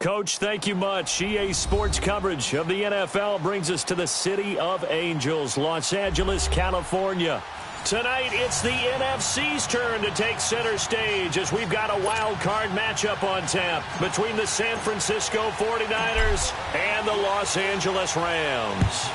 Coach, thank you much. EA Sports coverage of the NFL brings us to the City of Angels, Los Angeles, California. Tonight, it's the NFC's turn to take center stage as we've got a wild card matchup on tap between the San Francisco 49ers and the Los Angeles Rams.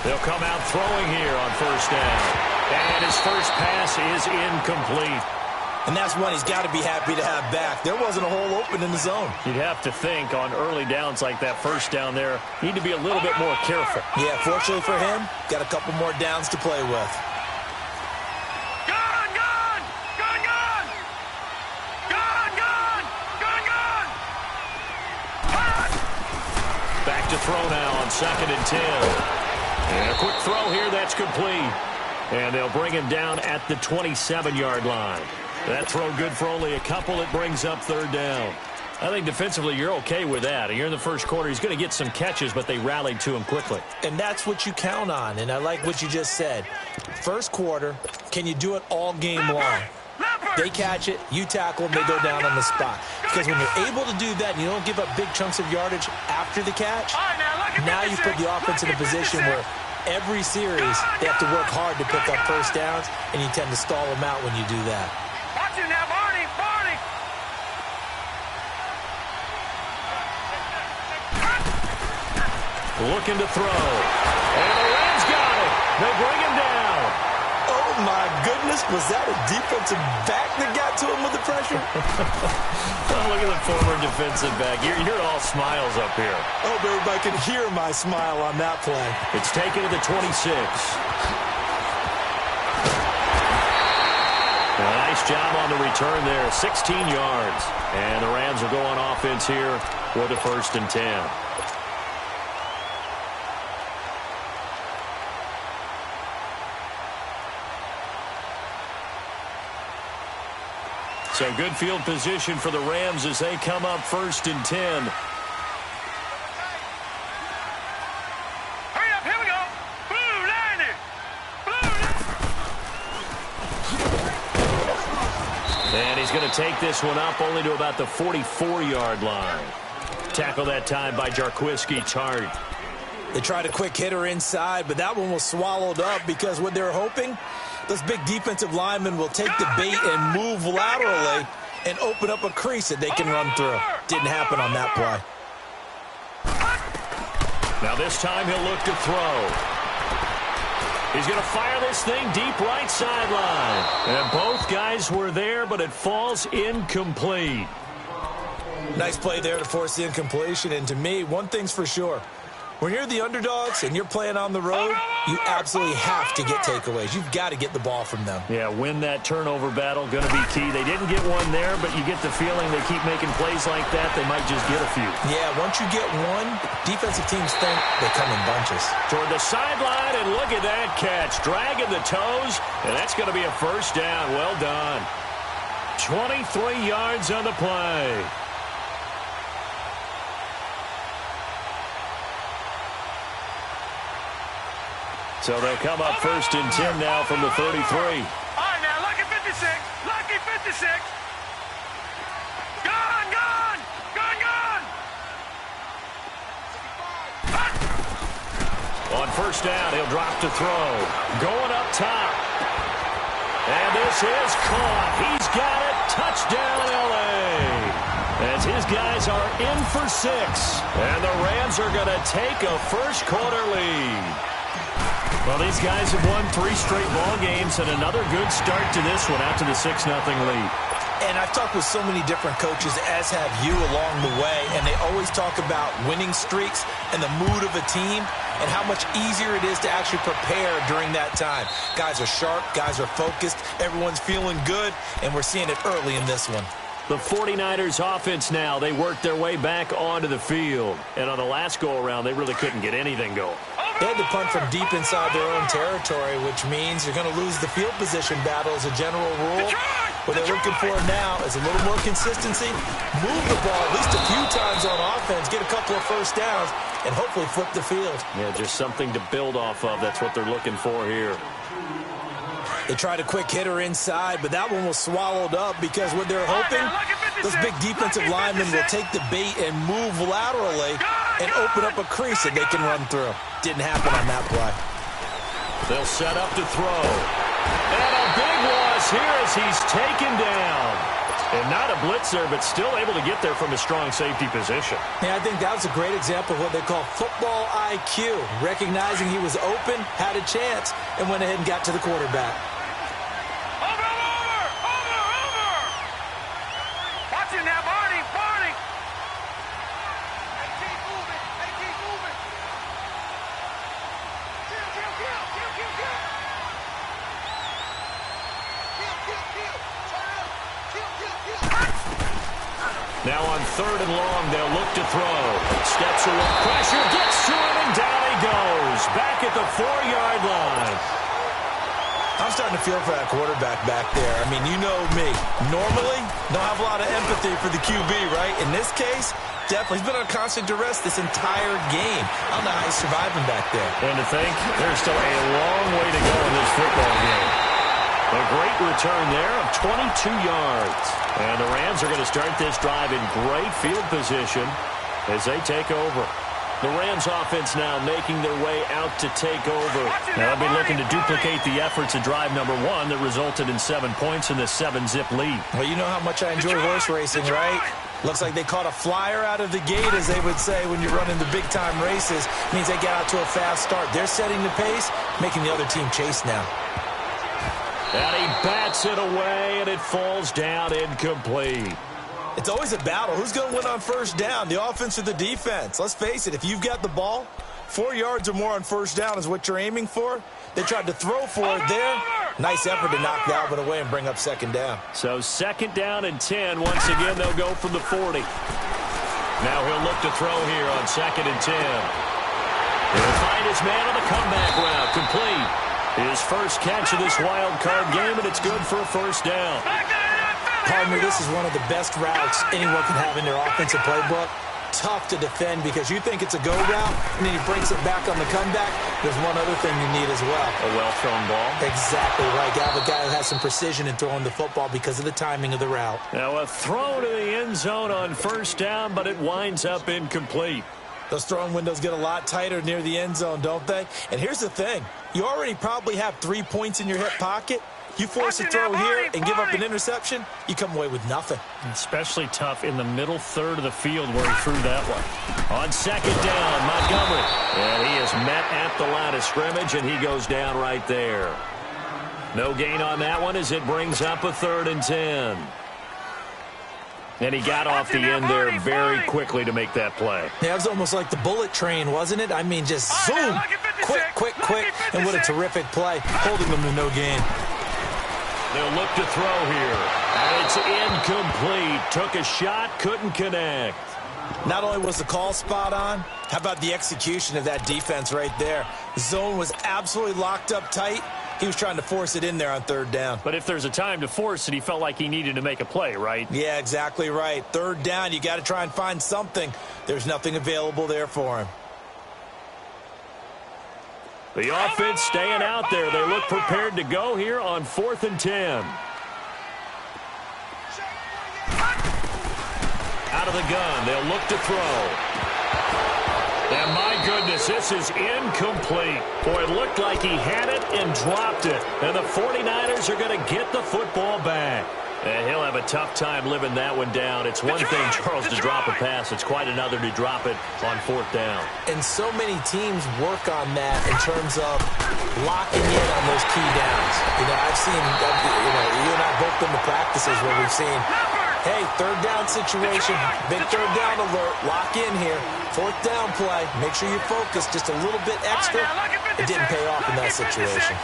They'll come out throwing here on first down. And his first pass is incomplete. And that's one he's got to be happy to have back. There wasn't a hole open in the zone. You'd have to think on early downs like that first down there, need to be a little bit more careful. Yeah, fortunately for him, got a couple more downs to play with. Back to throw now on 2nd and 10. And a quick throw here, that's complete. And they'll bring him down at the 27-yard line. That throw good for only a couple. It brings up 3rd down. I think defensively you're okay with that. Here in the first quarter, he's going to get some catches, but they rallied to him quickly. And that's what you count on, and I like what you just said. First quarter, can you do it all game long? They catch it, you tackle them, they go down on the spot. Because when you're able to do that and you don't give up big chunks of yardage after the catch, now you put the offense in a position where every series they have to work hard to pick up first downs, and you tend to stall them out when you do that. Watch it now, Barney. Looking to throw. And the Rams got it. They bring him down. Oh, my goodness. Was that a defensive back that got to him with the pressure? Oh, look at the former defensive back. You're all smiles up here. I hope everybody can hear my smile on that play. It's taken to the 26. A nice job on the return there. 16 yards. And the Rams are going offense here for the 1st and 10. So good field position for the Rams as they come up 1st and 10. Hurry up, here we go. Blue line it. And he's going to take this one up only to about the 44-yard line. Tackle that time by Jarquiski Tartt. They tried a quick hitter inside, but that one was swallowed up because what they're hoping, those big defensive linemen will take the bait and move laterally and open up a crease that they can run through. Didn't happen on that play. Now this time he'll look to throw. He's going to fire this thing deep right sideline. And both guys were there, but it falls incomplete. Nice play there to force the incompletion. And to me, one thing's for sure. When you're the underdogs and you're playing on the road, you absolutely have to get takeaways. You've got to get the ball from them. Yeah, win that turnover battle, going to be key. They didn't get one there, but you get the feeling they keep making plays like that, they might just get a few. Yeah, once you get one, defensive teams think they come in bunches. Toward the sideline, and look at that catch. Dragging the toes, and that's going to be a 1st down. Well done. 23 yards on the play. So they'll come up 1st and 10 now from the 33. All right, now, lucky 56. Lucky 56. Gone. On 1st down, he'll drop to throw. Going up top. And this is caught. He's got it. Touchdown, L.A. As his guys are in for 6. And the Rams are going to take a first-quarter lead. Well, these guys have won 3 straight ball games and another good start to this one out to the 6-0 lead. And I've talked with so many different coaches, as have you, along the way, and they always talk about winning streaks and the mood of a team and how much easier it is to actually prepare during that time. Guys are sharp, guys are focused, everyone's feeling good, and we're seeing it early in this one. The 49ers offense now, they worked their way back onto the field. And on the last go-around, they really couldn't get anything going. They had to punt from deep inside their own territory, which means you're going to lose the field position battle as a general rule. What they're looking for now is a little more consistency, move the ball at least a few times on offense, get a couple of 1st downs, and hopefully flip the field. Yeah, just something to build off of. That's what they're looking for here. They tried a quick hitter inside, but that one was swallowed up because what they're hoping, those big defensive linemen will take the bait and move laterally and open up a crease that they can run through. Didn't happen on that play. They'll set up to throw. And a big loss here as he's taken down. And not a blitzer, but still able to get there from a strong safety position. Yeah, I think that was a great example of what they call football IQ. Recognizing he was open, had a chance, and went ahead and got to the quarterback. Over. Watch it now, Barney. Hey, keep moving. Now on 3rd and long, they'll look to throw. Steps away, pressure, gets to it, and down he goes. Back at the 4-yard line. I'm starting to feel for that quarterback back there. I mean, you know me. Normally, don't have a lot of empathy for the QB, right? In this case, definitely. He's been on constant duress this entire game. I don't know how he's surviving back there. And to think, there's still a long way to go in this football game. A great return there of 22 yards. And the Rams are going to start this drive in great field position as they take over. The Rams offense now making their way out to take over. Now they'll be looking to duplicate the efforts of drive number 1 that resulted in 7 points in the 7-zip lead. Well, you know how much I enjoy horse racing, right? Looks like they caught a flyer out of the gate, as they would say when you're running the big-time races. Means they get out to a fast start. They're setting the pace, making the other team chase now. And he bats it away, and it falls down incomplete. It's always a battle. Who's going to win on first down, the offense or the defense? Let's face it, if you've got the ball, 4 yards or more on first down is what you're aiming for. They tried to throw for it there. Nice effort to knock Dalvin away and bring up second down. So second down and 10. Once again, they'll go from the 40. Now he'll look to throw here on second and 10. He'll find his man on the comeback route. Complete. His first catch of this wild card game, and it's good for a first down. Pardon me, this is one of the best routes anyone can have in their offensive playbook. Tough to defend because you think it's a go route, and then he breaks it back on the comeback. There's one other thing you need as well. A well-thrown ball. Exactly right. You have a guy who has some precision in throwing the football because of the timing of the route. Now a throw to the end zone on first down, but it winds up incomplete. Those throwing windows get a lot tighter near the end zone, don't they? And here's the thing. You already probably have 3 points in your hip pocket. You force a throw here and give up an interception, you come away with nothing. Especially tough in the middle third of the field where he threw that one. On second down, Montgomery. And he is met at the line of scrimmage, and he goes down right there. No gain on that one as it brings up a 3rd and 10. And he got off the end there very quickly to make that play. Yeah, it was almost like the bullet train, wasn't it? I mean, just zoom, quick, and what a terrific play, holding them to no gain. They'll look to throw here. And it's incomplete. Took a shot, couldn't connect. Not only was the call spot on, how about the execution of that defense right there? The zone was absolutely locked up tight. He was trying to force it in there on 3rd down. But if there's a time to force it, he felt like he needed to make a play, right? Yeah, exactly right. 3rd down, you got to try and find something. There's nothing available there for him. The offense staying out there. They look prepared to go here on 4th and 10. Out of the gun, they'll look to throw. And my goodness, this is incomplete. Boy, it looked like he had it and dropped it. And the 49ers are going to get the football back. And he'll have a tough time living that one down. It's one thing, Charles, to drop a pass. It's quite another to drop it on 4th down. And so many teams work on that in terms of locking in on those key downs. You know, I've seen, you and I both been to practices where we've seen, hey, 3rd down situation, big 3rd down alert, lock in here. 4th down play, make sure you focus just a little bit extra. It didn't pay off in that situation.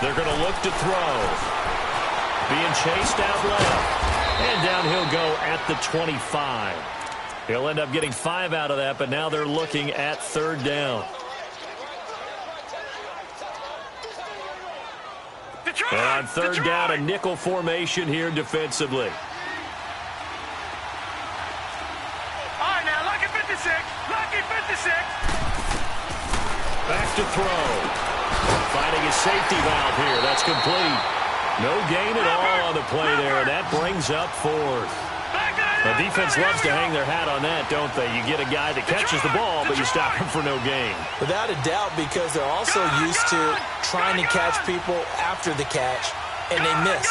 They're going to look to throw. Being chased out left. And down he'll go at the 25. He'll end up getting 5 out of that, but now they're looking at 3rd down. And on 3rd down, a nickel formation here defensively. All right, now, lucky 56. Lucky 56. Back to throw. Finding a safety valve here. That's complete. No gain at all on the play there. And that brings up 4th. The defense loves to hang their hat on that, don't they? You get a guy that catches the ball, but you stop him for no gain. Without a doubt, because they're also used to trying to catch people after the catch, and they miss.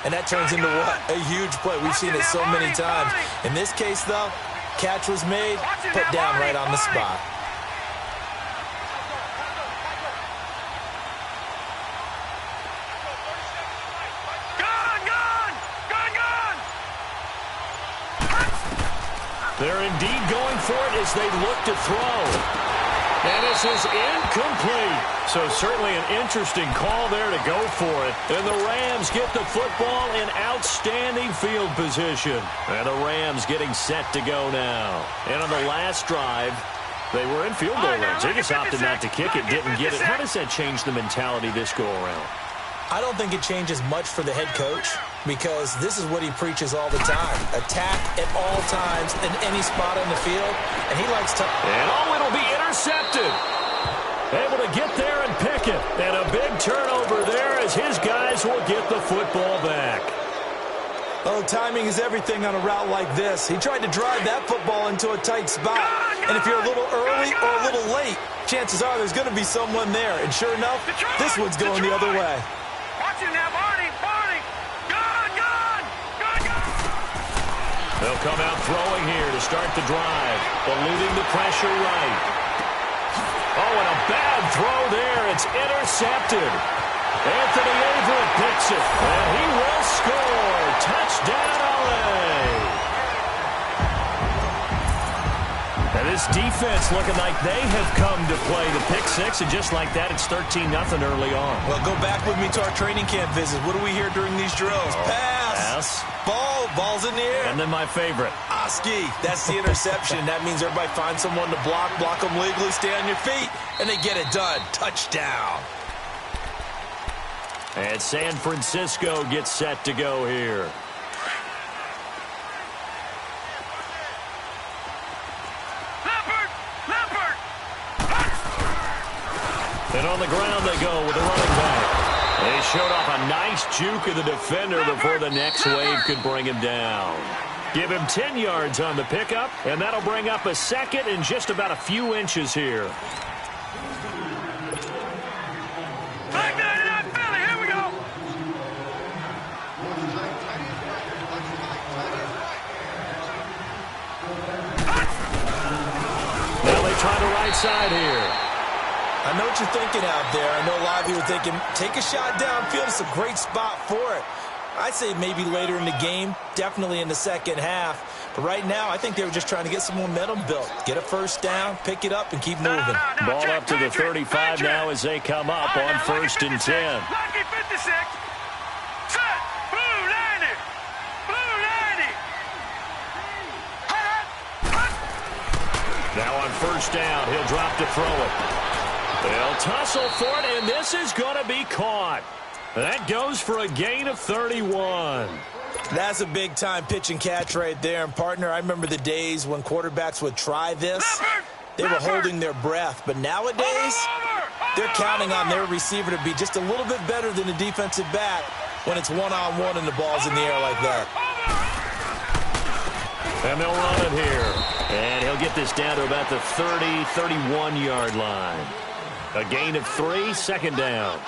And that turns into what? A huge play. We've seen it so many times. In this case, though, catch was made, put down right on the spot. They're indeed going for it as they look to throw. And this is incomplete. So certainly an interesting call there to go for it. And the Rams get the football in outstanding field position. And the Rams getting set to go now. And on the last drive, they were in field goal range. They just opted not to kick it, didn't get it. How does that change the mentality this go around? I don't think it changes much for the head coach because this is what he preaches all the time. Attack at all times in any spot on the field, and he likes to... And it'll be intercepted. Able to get there and pick it. And a big turnover there as his guys will get the football back. Oh, timing is everything on a route like this. He tried to drive that football into a tight spot. And if you're a little early or a little late, chances are there's going to be someone there. And sure enough, this one's going the other way. Watch it now, Barney. Barney. Gone. They'll come out throwing here to start the drive. Eluding the pressure right. Oh, and a bad throw there. It's intercepted. Anthony Averett picks it, and he will score. Touchdown, LA. And this defense looking like they have come to play the pick six, and just like that, it's 13-0 early on. Well, go back with me to our training camp visit. What do we hear during these drills? Pass. Ball's in the air. And then my favorite. Oski, that's the interception. That means everybody finds someone to block them legally, stay on your feet, and they get it done. Touchdown. And San Francisco gets set to go here. Leopard. And on the ground they go with the running back. They showed off a nice juke of the defender before the next wave could bring him down. Give him 10 yards on the pickup, and that'll bring up a second in just about a few inches here. Try the right side here. I know what you're thinking out there. I know a lot of you are thinking, take a shot downfield. It's a great spot for it. I'd say maybe later in the game, definitely in the second half. But right now, I think they were just trying to get some momentum built. Get a first down, pick it up, and keep moving. Ball up to the 35 now as they come up on 1st and 10. Lucky 56. Set. Blue 90. Now on 1st down, he'll drop to throw it. They'll tussle for it, and this is going to be caught. That goes for a gain of 31. That's a big-time pitch and catch right there. And, partner, I remember the days when quarterbacks would try this. They were holding their breath. But nowadays, they're counting on their receiver to be just a little bit better than the defensive back when it's one-on-one and the ball's in the air like that. And they'll run it here. And he'll get this down to about the 30, 31-yard line. A gain of 3, 2nd down.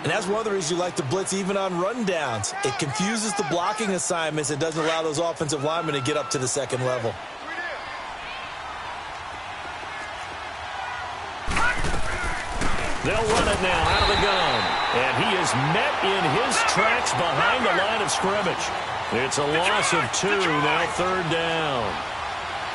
And that's one of the reasons you like to blitz even on rundowns. It confuses the blocking assignments and doesn't allow those offensive linemen to get up to the second level. They'll run it now out of the gun. And he is met in his tracks behind the line of scrimmage. It's a loss of 2, now 3rd down.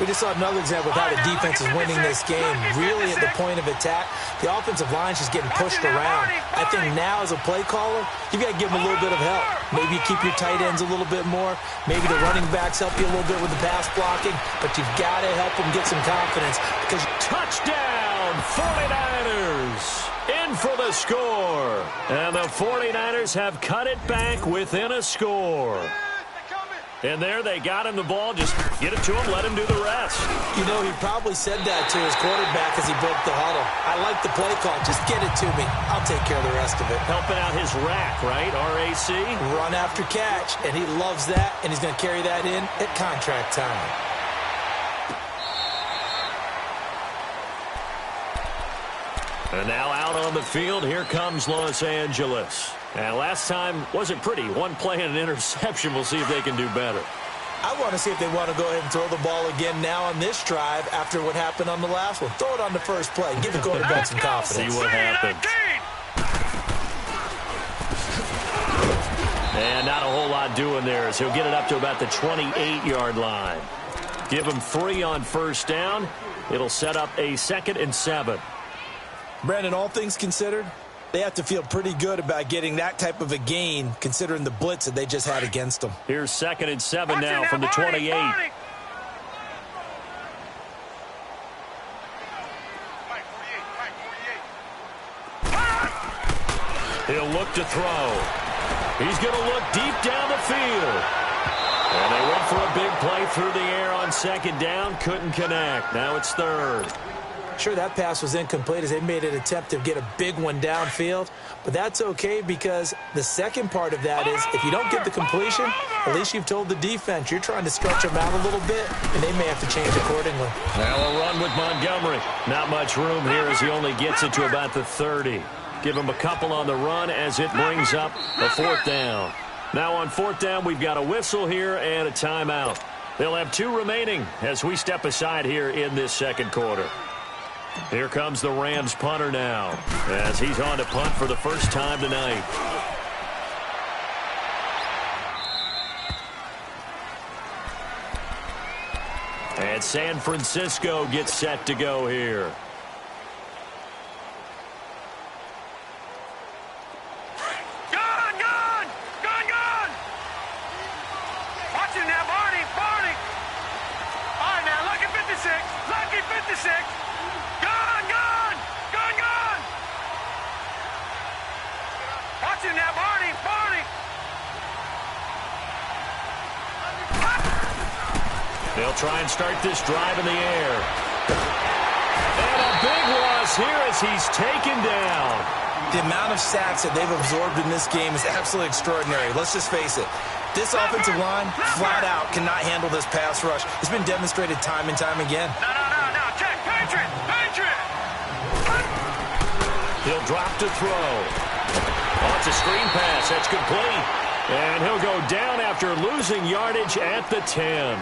We just saw another example of how the defense is winning this game. Really at the point of attack, the offensive line's just getting pushed around. I think now as a play caller, you've got to give them a little bit of help. Maybe you keep your tight ends a little bit more. Maybe the running backs help you a little bit with the pass blocking. But you've got to help them get some confidence. Because touchdown, 49ers! In for the score. And the 49ers have cut it back within a score. And there they got him the ball. Just get it to him, let him do the rest. You know, he probably said that to his quarterback as he broke the huddle. I like the play call. Just get it to me. I'll take care of the rest of it. Helping out his rack, right? RAC? Run after catch. And he loves that. And he's going to carry that in at contract time. And now out on the field, here comes Los Angeles. And last time wasn't pretty. One play and an interception. We'll see if they can do better. I want to see if they want to go ahead and throw the ball again now on this drive after what happened on the last one. Throw it on the first play. Give the quarterback some confidence. See what happens. And not a whole lot doing there as he'll get it up to about the 28-yard line. Give him 3 on 1st down. It'll set up a 2nd and 7. Brandon, all things considered, they have to feel pretty good about getting that type of a gain considering the blitz that they just had against them. Here's 2nd and 7 now from the 28. He'll look to throw. He's going to look deep down the field. And they went for a big play through the air on 2nd down. Couldn't connect. Now it's 3rd. Sure, that pass was incomplete as they made an attempt to get a big one downfield, but that's okay because the second part of that is if you don't get the completion, at least you've told the defense you're trying to stretch them out a little bit, and they may have to change accordingly. Now a run with Montgomery. Not much room here as he only gets it to about the 30. Give him a couple on the run as it brings up a 4th down. Now on 4th down, we've got a whistle here and a timeout. They'll have 2 remaining as we step aside here in this second quarter. Here comes the Rams punter now as he's on to punt for the first time tonight. And San Francisco gets set to go here. Watch him now, Barney. All right, now, lucky 56. Lucky 56. Gone. Watch him now, Barney. They'll try and start this drive in the air. And a big loss here as he's taken down. The amount of sacks that they've absorbed in this game is absolutely extraordinary. Let's just face it. This offensive line, flat out, cannot handle this pass rush. It's been demonstrated time and time again. No. Check. Patriot. He'll drop to throw. Oh, it's a screen pass. That's complete. And he'll go down after losing yardage at the 10.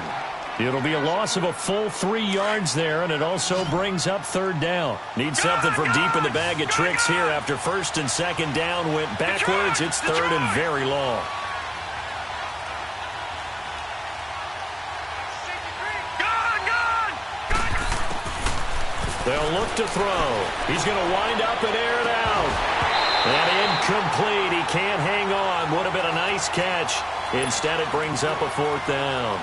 It'll be a loss of a full 3 yards there, and it also brings up 3rd down. Need something from deep in the bag of tricks here after 1st and 2nd down went backwards. It's 3rd and very long. They'll look to throw. He's going to wind up and air it out. And incomplete. He can't hang on. Would have been a nice catch. Instead, it brings up a 4th down.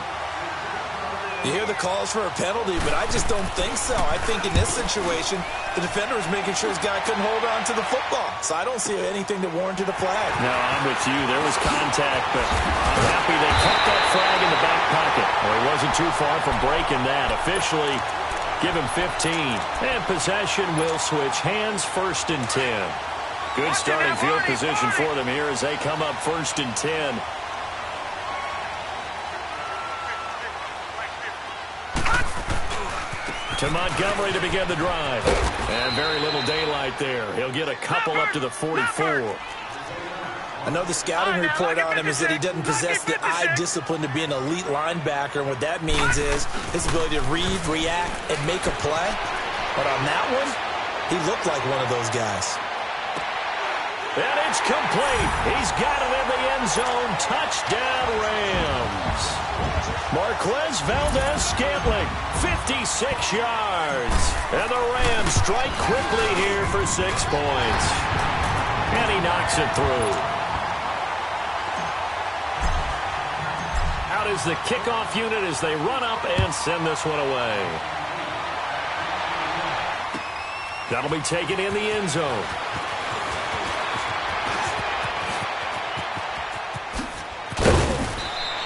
You hear the calls for a penalty, but I just don't think so. I think in this situation, the defender was making sure his guy couldn't hold on to the football. So I don't see anything that warranted a flag. No, I'm with you. There was contact, but I'm happy they kept that flag in the back pocket. Well, he wasn't too far from breaking that. Officially, give him 15. And possession will switch hands, 1st and 10. Good starting field position for them here as they come up 1st and 10. To Montgomery to begin the drive. And very little daylight there. He'll get a couple up to the 44. I know the scouting report on him is that he doesn't possess the eye discipline to be an elite linebacker. And what that means is his ability to read, react, and make a play. But on that one, he looked like one of those guys. And it's complete. He's got it in the end zone. Touchdown, Rams. Marquez Valdes-Scantling, 56 yards. And the Rams strike quickly here for 6 points. And he knocks it through. Out is the kickoff unit as they run up and send this one away. That'll be taken in the end zone.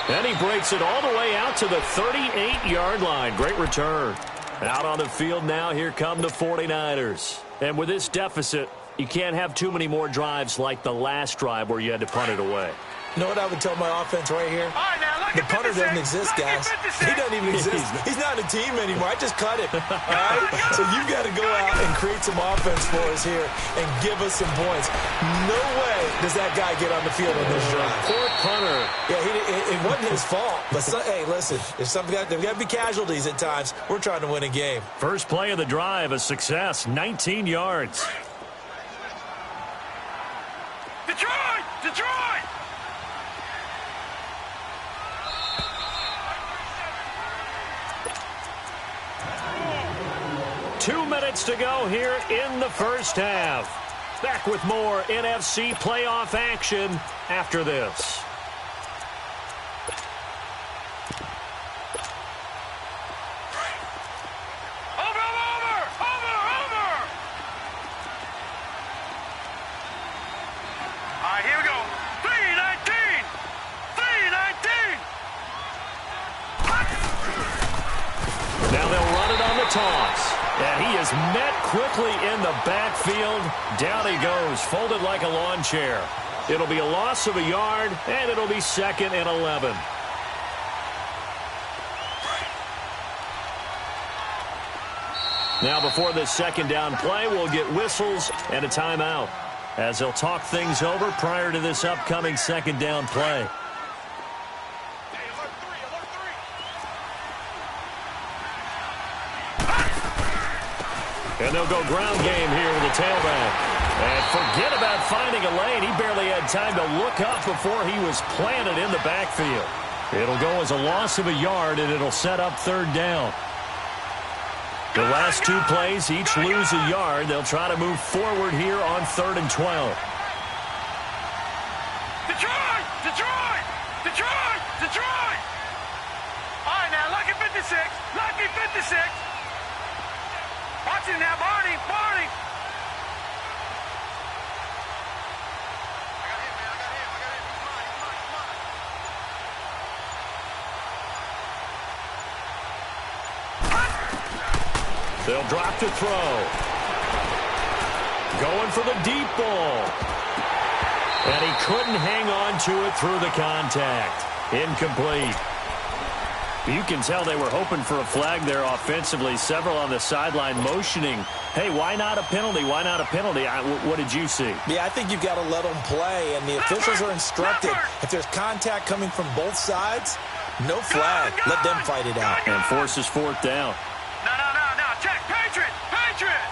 And he breaks it all the way out to the 38-yard line. Great return. Out on the field now, here come the 49ers. And with this deficit, you can't have too many more drives like the last drive where you had to punt it away. You know what I would tell my offense right here? All right, now, The punter doesn't exist, guys. He doesn't even exist. He's not a team anymore. I just cut him. All right? So you've got to go out and create some offense for us here and give us some points. No way does that guy get on the field on this drive. Poor punter. Yeah, it wasn't his fault. But, hey, listen, there's got to be casualties at times. We're trying to win a game. First play of the drive, a success, 19 yards. Detroit! 2 minutes to go here in the first half. Back with more NFC playoff action after this. Over! All right, here we go. 319! Now they'll run it on the toss. And he is met quickly in the backfield. Down he goes, folded like a lawn chair. It'll be a loss of a yard, and it'll be 2nd and 11. Now before this 2nd down play, we'll get whistles and a timeout as they'll talk things over prior to this upcoming 2nd down play. And they'll go ground game here with the tailback. And forget about finding a lane. He barely had time to look up before he was planted in the backfield. It'll go as a loss of a yard, and it'll set up 3rd down. The last 2 plays each lose a yard. They'll try to move forward here on 3rd and 12. Detroit! Detroit! Detroit! Detroit! All right, now, Lucky 56. Lucky 56. Watch it now, Barney. Barney. They'll drop to throw. Going for the deep ball. And he couldn't hang on to it through the contact. Incomplete. You can tell they were hoping for a flag there offensively. Several on the sideline motioning, hey, why not a penalty? Why not a penalty? What did you see? Yeah, I think you've got to let them play, and the officials are instructed. If there's contact coming from both sides, no flag. Let them fight it out. And forces 4th down. No. Check. Patriot. Patriot.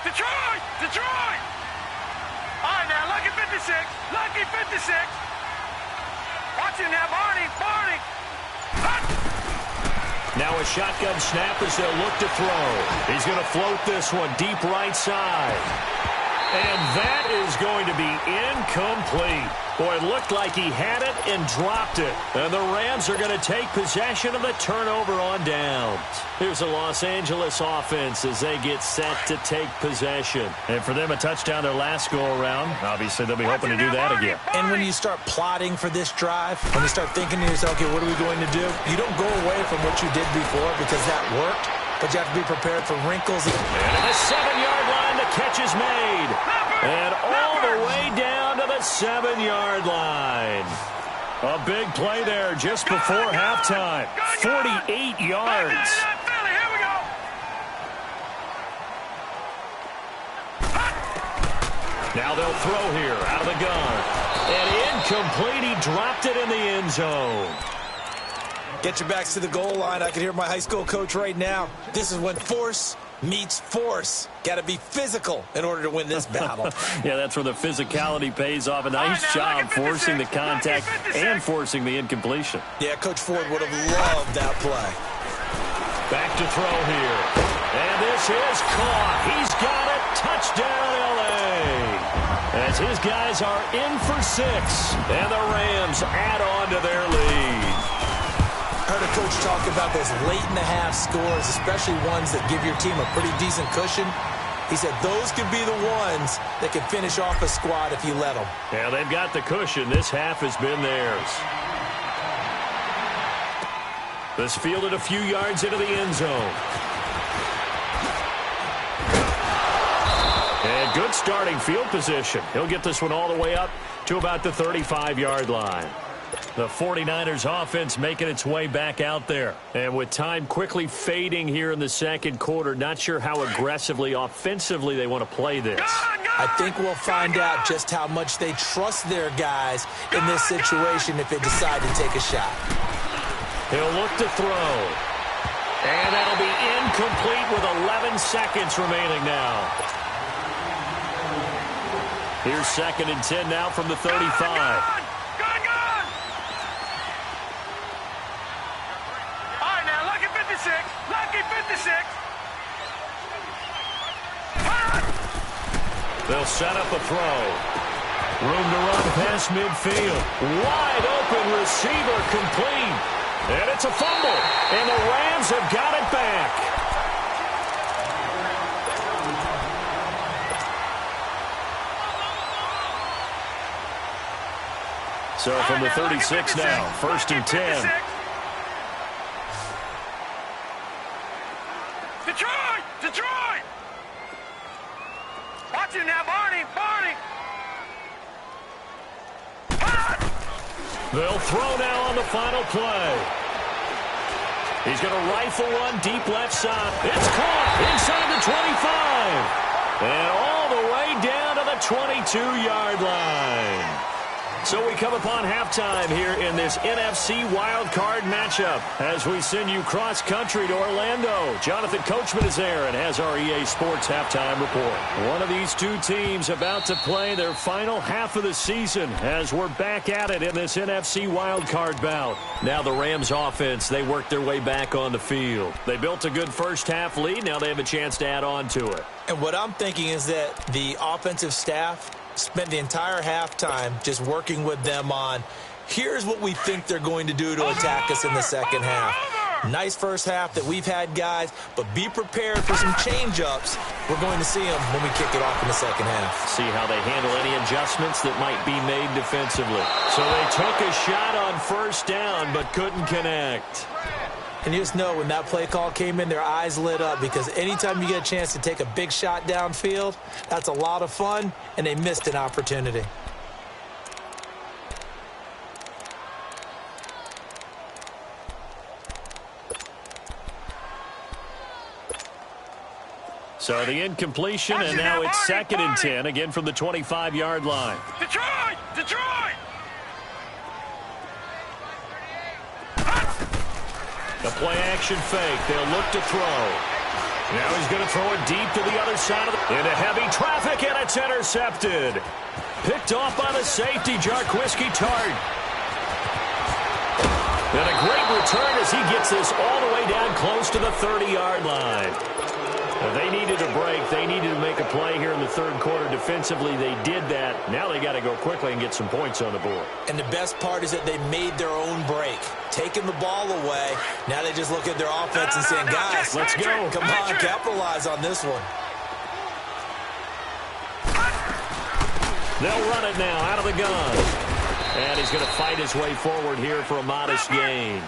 Detroit. Detroit. All right, now, Lucky 56. Lucky 56. Watch it now, Barney. Barney. Now a shotgun snap as they'll look to throw. He's going to float this one deep right side. And that is going to be incomplete. Boy, it looked like he had it and dropped it. And the Rams are going to take possession of the turnover on downs. Here's the Los Angeles offense as they get set to take possession. And for them, a touchdown their last go-around. Obviously, they'll be hoping to do that again. And when you start plotting for this drive, when you start thinking to yourself, okay, what are we going to do? You don't go away from what you did before because that worked. But you have to be prepared for wrinkles. And at the 7-yard line, the catch is made. And all the way down to the 7-yard line. A big play there just before halftime. 48 yards. Here we go. Now they'll throw here out of the gun. And incomplete. He dropped it in the end zone. Get your backs to the goal line. I can hear my high school coach right now. This is when force meets force. Got to be physical in order to win this battle. Yeah, that's where the physicality pays off. A nice job forcing the contact and forcing the incompletion. Yeah, Coach Ford would have loved that play. Back to throw here. And this is caught. He's got it. Touchdown, L.A. As his guys are in for 6. And the Rams add on to their lead. Heard a coach talk about those late-in-the-half scores, especially ones that give your team a pretty decent cushion. He said those could be the ones that can finish off a squad if you let them. Yeah, they've got the cushion. This half has been theirs. This fielded a few yards into the end zone. And good starting field position. He'll get this one all the way up to about the 35-yard line. The 49ers offense making its way back out there. And with time quickly fading here in the second quarter, not sure how aggressively, offensively they want to play this. I think we'll find out just how much they trust their guys in this situation if they decide to take a shot. He'll look to throw. And that'll be incomplete with 11 seconds remaining now. Here's 2nd and 10 now from the 35. Lucky 56. They'll set up a throw. Room to run past midfield. Wide open receiver complete. And it's a fumble. And the Rams have got it back. So from the 36 now, 1st and 10. Detroit! They'll throw now on the final play. He's going to rifle one deep left side. It's caught inside the 25. And all the way down to the 22-yard line. So we come upon halftime here in this NFC Wild Card matchup as we send you cross-country to Orlando. Jonathan Coachman is there and has our EA Sports halftime report. One of these two teams about to play their final half of the season as we're back at it in this NFC Wild Card bout. Now the Rams offense, they worked their way back on the field. They built a good first-half lead. Now they have a chance to add on to it. And what I'm thinking is that the offensive staff spent the entire halftime just working with them on, here's what we think they're going to do to attack us in the second half. Nice first half that we've had, guys, but be prepared for some change-ups. We're going to see them when we kick it off in the second half. See how they handle any adjustments that might be made defensively. So they took a shot on first down but couldn't connect. And you just know when that play call came in, their eyes lit up because anytime you get a chance to take a big shot downfield, that's a lot of fun, and they missed an opportunity. So the incompletion, and now it's 2nd and 10, again from the 25-yard line. Detroit! Detroit! The play-action fake. They'll look to throw. Now he's going to throw it deep to the other side of the... into heavy traffic, and it's intercepted. Picked off by the safety, Jarquiski Tart. And a great return as he gets this all the way down close to the 30-yard line. Now they needed a break. They needed to make a play here in the third quarter. Defensively, they did that. Now they got to go quickly and get some points on the board. And the best part is that they made their own break. Taking the ball away. Now they just look at their offense and saying, guys, let's go. Come on, capitalize on this one. They'll run it now out of the gun. And he's going to fight his way forward here for a modest gain.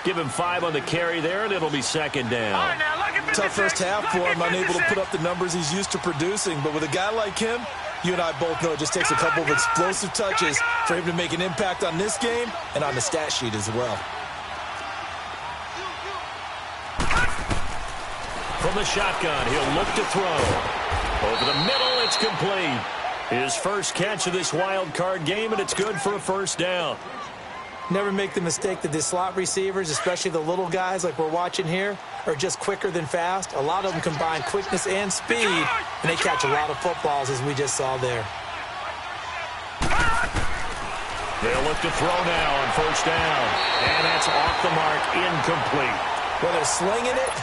Give him 5 on the carry there, and it'll be 2nd down. Tough first half for him, unable to put up the numbers he's used to producing. But with a guy like him, you and I both know it just takes a couple of explosive touches for him to make an impact on this game and on the stat sheet as well. From the shotgun, he'll look to throw. Over the middle, it's complete. His first catch of this wild card game, and it's good for a first down. Never make the mistake that the slot receivers, especially the little guys like we're watching here, are just quicker than fast. A lot of them combine quickness and speed, and they catch a lot of footballs, as we just saw there. They'll look to throw now on first down, and that's off the mark, incomplete. Well, they're slinging it,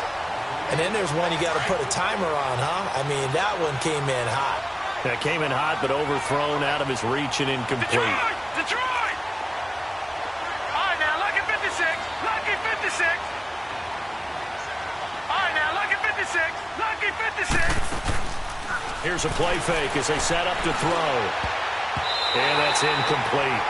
and then there's one you got to put a timer on, huh? I mean, that one came in hot. That came in hot, but overthrown out of his reach and incomplete. Detroit! All right, now, lucky 56. Lucky 56. All right, now, lucky 56. Lucky 56. Here's a play fake as they set up to throw. And that's incomplete.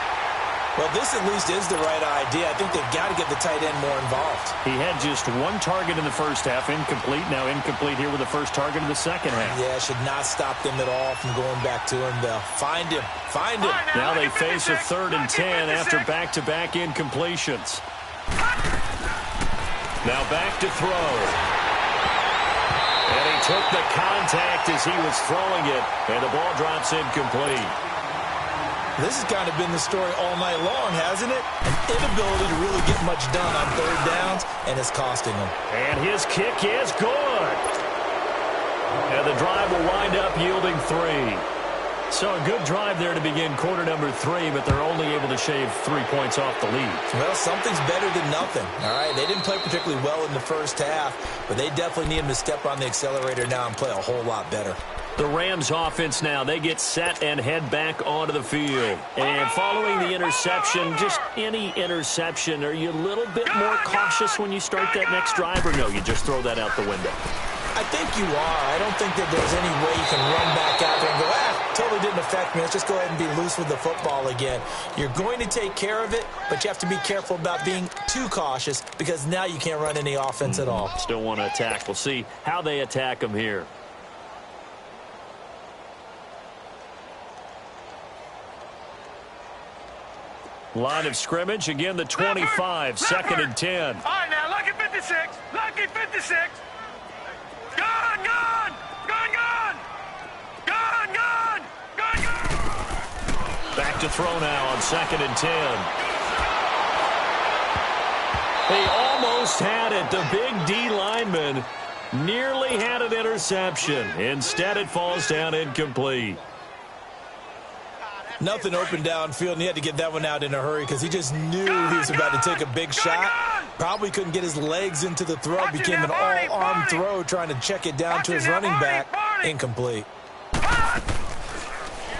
Well, this at least is the right idea. I think they've got to get the tight end more involved. He had just 1 target in the first half, incomplete. Now incomplete here with the first target of the second half. Yeah, should not stop them at all from going back to him, though. Find him. Find him. Now they face a 3rd and 10 after back-to-back incompletions. Now back to throw. And he took the contact as he was throwing it, and the ball drops incomplete. This has kind of been the story all night long, hasn't it? An inability to really get much done on 3rd downs, and it's costing them. And his kick is good. And the drive will wind up yielding 3. So a good drive there to begin quarter number 3, but they're only able to shave 3 points off the lead. Well, something's better than nothing, all right? They didn't play particularly well in the first half, but they definitely need them to step on the accelerator now and play a whole lot better. The Rams offense now, they get set and head back onto the field. And following the interception, just any interception, are you a little bit more cautious when you start that next drive, or no, you just throw that out the window? I think you are. I don't think that there's any way you can run back out there and go, totally didn't affect me. Let's just go ahead and be loose with the football again. You're going to take care of it, but you have to be careful about being too cautious because now you can't run any offense at all. Still want to attack. We'll see how they attack them here. Line of scrimmage, again the 25, second and 10. All right, now, lucky 56. Lucky 56. Gone, gone. Gone, gone. Gone, gone. Gone, gone. Back to throw now on second and 10. They almost had it. The big D lineman nearly had an interception. Instead, it falls down incomplete. Nothing open downfield, and he had to get that one out in a hurry because he just knew he was about to take a big shot. Probably couldn't get his legs into the throw. Became an all-arm throw trying to check it down to his running back. Incomplete.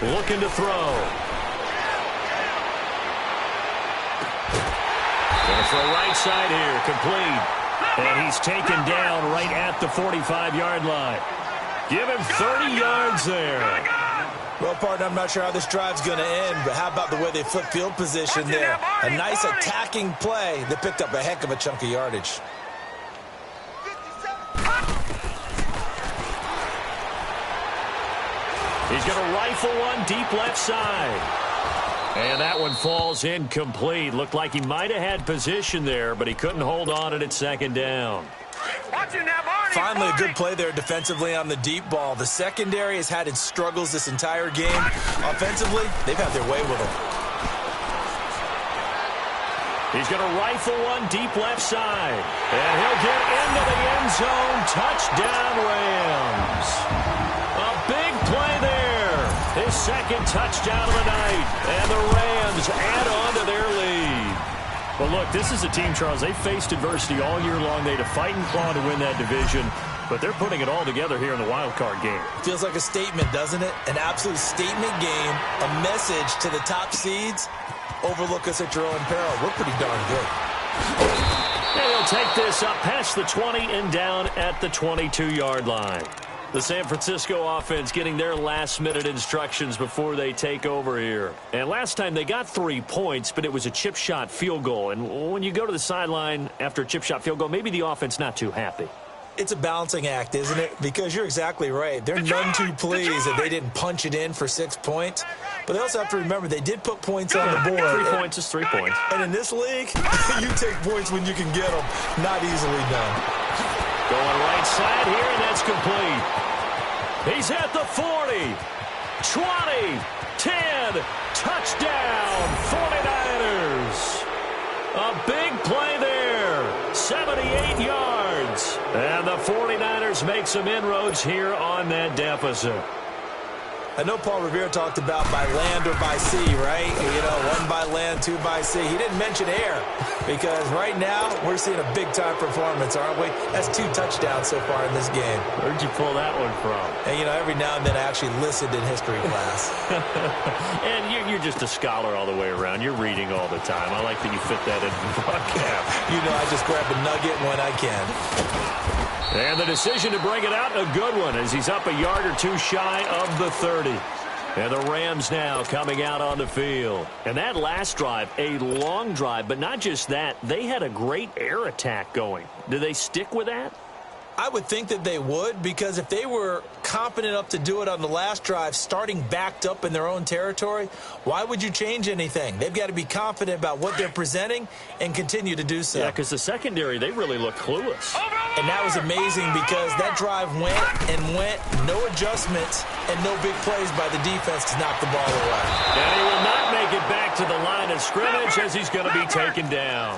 Looking to throw. Going for a right side here, complete. And he's taken down right at the 45-yard line. Give him 30 yards there. Well, partner, I'm not sure how this drive's going to end, but how about the way they flip field position there? A nice attacking play that picked up a heck of a chunk of yardage. He's going to rifle one deep left side. And that one falls incomplete. Looked like he might have had position there, but he couldn't hold on it at second down. Finally, a good play there defensively on the deep ball. The secondary has had its struggles this entire game. Offensively, they've had their way with him. He's going to rifle one deep left side. And he'll get into the end zone. Touchdown, Rams. A big play there. His second touchdown of the night. And the Rams add on to their lead. But look, this is a team, Charles, they faced adversity all year long. They had to fight and claw to win that division, but they're putting it all together here in the wild card game. Feels like a statement, doesn't it? An absolute statement game, a message to the top seeds. Overlook us at your own peril. We're pretty darn good. And he'll take this up past the 20 and down at the 22-yard line. The San Francisco offense getting their last-minute instructions before they take over here. And last time they got 3 points, but it was a chip shot field goal. And when you go to the sideline after a chip shot field goal, maybe the offense not too happy. It's a balancing act, isn't it? Because you're exactly right. They're none too pleased that they didn't punch it in for 6 points. But they also have to remember they did put points on the board. 3 points is 3 points. And in this league, you take points when you can get them. Not easily done. Going right side here, and that's complete. He's at the 40, 20, 10, touchdown, 49ers. A big play there, 78 yards. And the 49ers make some inroads here on that deficit. I know Paul Revere talked about by land or by sea, right? You know, 1 by land, 2 by sea. He didn't mention air because right now we're seeing a big-time performance, aren't we? That's 2 touchdowns so far in this game. Where'd you pull that one from? And, you know, every now and then I actually listened in history class. And you're just a scholar all the way around. You're reading all the time. I like that you fit that in the broadcast. You know, I just grab a nugget when I can. And the decision to bring it out, a good one, as he's up a yard or 2 shy of the 30. And the Rams now coming out on the field. And that last drive, a long drive, but not just that. They had a great air attack going. Do they stick with that? I would think that they would, because if they were confident enough to do it on the last drive, starting backed up in their own territory, why would you change anything? They've got to be confident about what they're presenting and continue to do so. Yeah, because the secondary, they really look clueless. And that was amazing because that drive went and went, no adjustments, and no big plays by the defense to knock the ball away. And he will not make it back to the line of scrimmage as he's going to be taken down.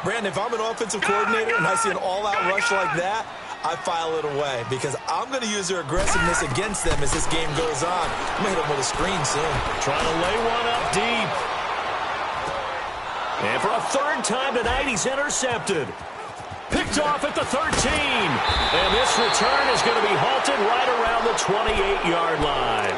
Brandon, if I'm an offensive coordinator and I see an all-out rush like that, I file it away because I'm going to use their aggressiveness against them as this game goes on. I'm going to hit them with a screen soon. Trying to lay one up deep. And for a 3rd time tonight, he's intercepted. Picked off at the 13. And this return is going to be halted right around the 28-yard line.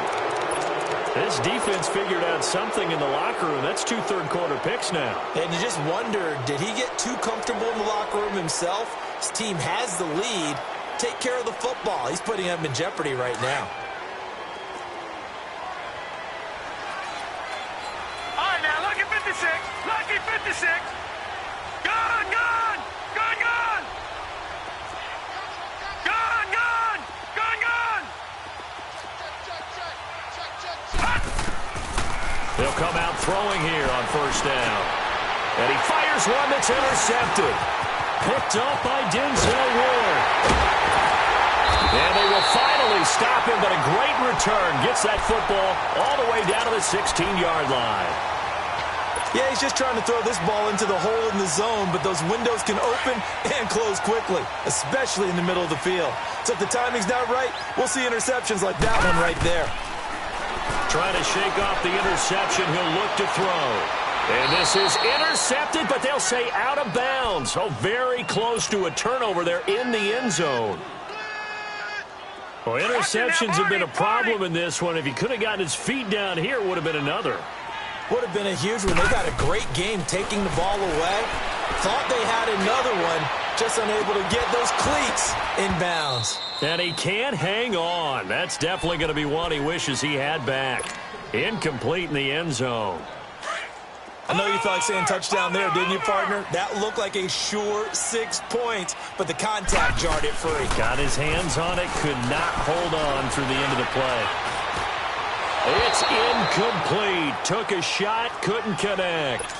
This defense figured out something in the locker room. That's 2 third-quarter picks now. And you just wonder, did he get too comfortable in the locker room himself? His team has the lead. Take care of the football. He's putting them in jeopardy right now. All right, now, lucky 56. Lucky 56. Gone, gone. Gone, gone. Gone, gone. Gone, gone. They'll They'll come out throwing here on first down. And he fires one that's intercepted. Picked up by Denzel Ward. And they will finally stop him, but a great return. Gets that football all the way down to the 16-yard line. Yeah, he's just trying to throw this ball into the hole in the zone, but those windows can open and close quickly, especially in the middle of the field. So if the timing's not right, we'll see interceptions like that one right there. Trying to shake off the interception, he'll look to throw. And this is intercepted, but they'll say out of bounds. Oh, very close to a turnover there in the end zone. Well, interceptions have been a problem in this one. If he could have gotten his feet down here, it would have been another. Would have been a huge one. They got a great game taking the ball away. Thought they had another one, just unable to get those cleats in bounds. And he can't hang on. That's definitely going to be one he wishes he had back. Incomplete in the end zone. I know you felt like saying touchdown there, didn't you, partner? That looked like a sure 6 points, but the contact jarred it free. Got his hands on it, could not hold on through the end of the play. It's incomplete. Took a shot, couldn't connect.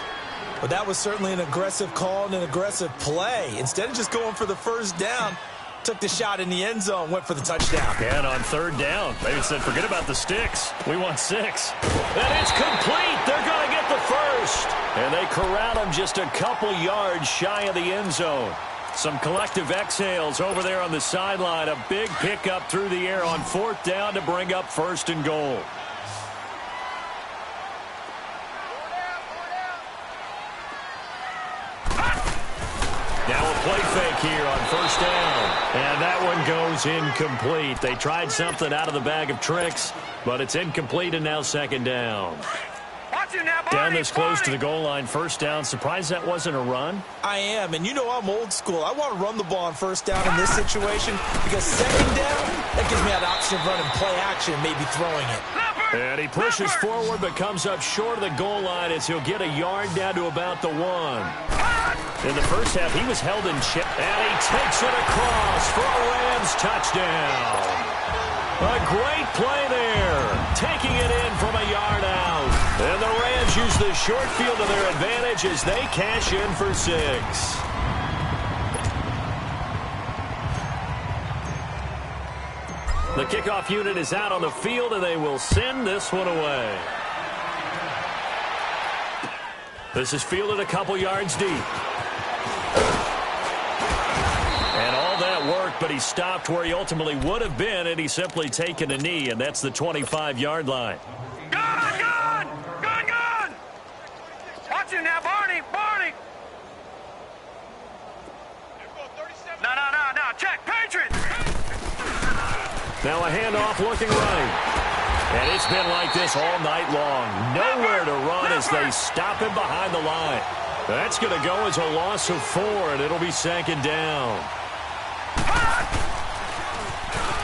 But that was certainly an aggressive call and an aggressive play. Instead of just going for the first down, took the shot in the end zone, went for the touchdown. And on third down, they said, forget about the sticks. We want 6. And it's complete. They're going to get the first. And they corral him just a couple yards shy of the end zone. Some collective exhales over there on the sideline. A big pickup through the air on fourth down to bring up first and goal. Now a play fake here on first down. And that one goes incomplete. They tried something out of the bag of tricks, but it's incomplete and now second down. Down this close to the goal line, first down. Surprised that wasn't a run? I am, and you know I'm old school. I want to run the ball on first down in this situation because second down, that gives me that option of running play action, maybe throwing it. And he pushes forward but comes up short of the goal line as he'll get a yard down to about the 1. In the first half, he was held in check. And he takes it across for a Rams touchdown. A great play there. Taking it in from a yard out. And the Rams use the short field to their advantage as they cash in for 6. The kickoff unit is out on the field, and they will send this one away. This is fielded a couple yards deep. And all that worked, but he stopped where he ultimately would have been, and he's simply taken a knee, and that's the 25-yard line. Gone! Gone! Gone! Gone! Watch him now, Barney! Barney! No. Check! Patriots! Now a handoff looking right. And it's been like this all night long. Nowhere to run as they stop him behind the line. That's going to go as a loss of 4, and it'll be second down.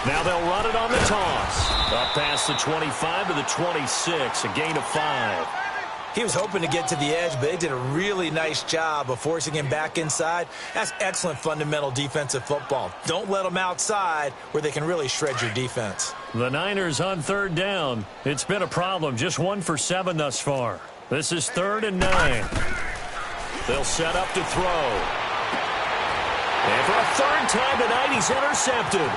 Now they'll run it on the toss. Up past the 25 to the 26, a gain of 5. He was hoping to get to the edge, but they did a really nice job of forcing him back inside. That's excellent fundamental defensive football. Don't let them outside where they can really shred your defense. The Niners on third down. It's been a problem. Just 1 for 7 thus far. This is 3rd and 9. They'll set up to throw. And for a third time tonight, he's intercepted.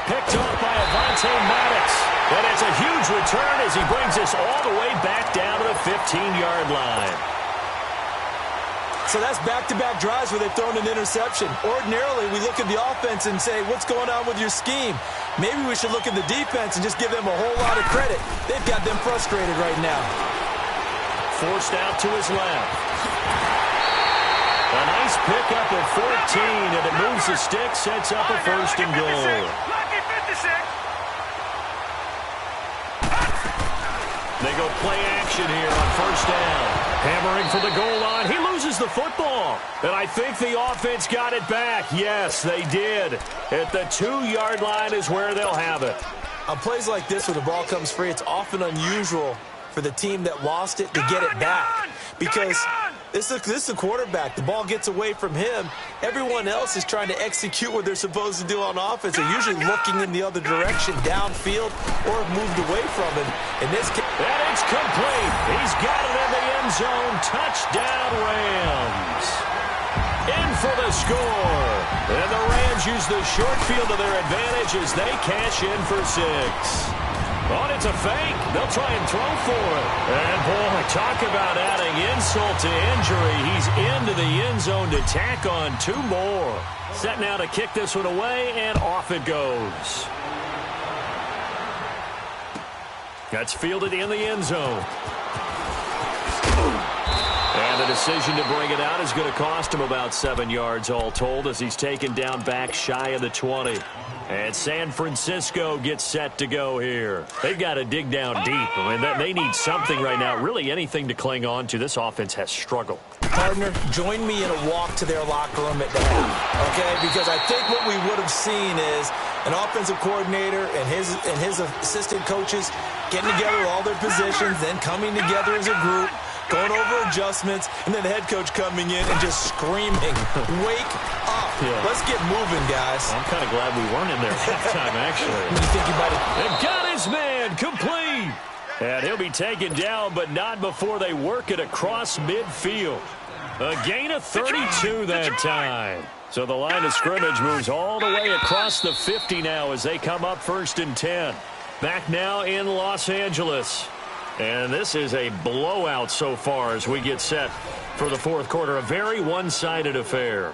Picked off by Avonte Maddox. And it's a huge return as he brings us all the way back down to the 15-yard line. So that's back-to-back drives where they've thrown an interception. Ordinarily, we look at the offense and say, what's going on with your scheme? Maybe we should look at the defense and just give them a whole lot of credit. They've got them frustrated right now. Forced out to his left. A nice pickup of 14, and it moves the stick, sets up a first and goal. Lucky 56. They go play action here on first down. Hammering for the goal line. He loses the football. And I think the offense got it back. Yes, they did. At the 2-yard line is where they'll have it. On plays like this where the ball comes free, it's often unusual for the team that lost it to get it back. Because this is the quarterback. The ball gets away from him. Everyone else is trying to execute what they're supposed to do on offense. They're usually looking in the other direction, downfield, or have moved away from him. In this case, and It's complete. He's got it in the end zone. Touchdown, Rams. In for the score. And the Rams use the short field to their advantage as they cash in for 6. Oh, it's a fake. They'll try and throw for it. And, boy, talk about adding insult to injury. He's into the end zone to tack on 2 more. Set now to kick this one away, and off it goes. That's fielded in the end zone. And the decision to bring it out is going to cost him about 7 yards all told as he's taken down back shy of the 20. And San Francisco gets set to go here. They've got to dig down deep. I mean, they need something right now, really anything to cling on to. This offense has struggled. Partner, join me in a walk to their locker room at the half, okay? Because I think what we would have seen is an offensive coordinator and his assistant coaches getting together with all their positions, then coming together as a group, going over adjustments, and then the head coach coming in and just screaming, wake up. Yeah. Let's get moving, guys. I'm kind of glad we weren't in there at halftime, actually. You think you might have... Got his man, complete. And he'll be taken down, but not before they work it across midfield. A gain of 32 that time. So the line of scrimmage moves all the way across the 50 now as they come up 1st and 10. Back now in Los Angeles. And this is a blowout so far as we get set for the 4th quarter. A very one-sided affair.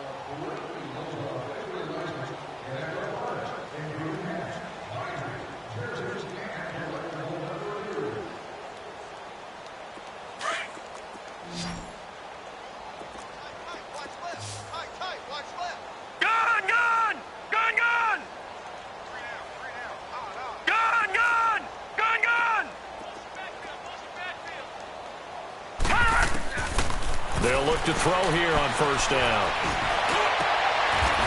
They'll look to throw here on 1st down.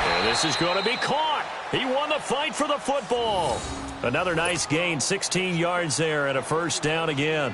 And this is going to be caught. He won the fight for the football. Another nice gain, 16 yards there and a 1st down again.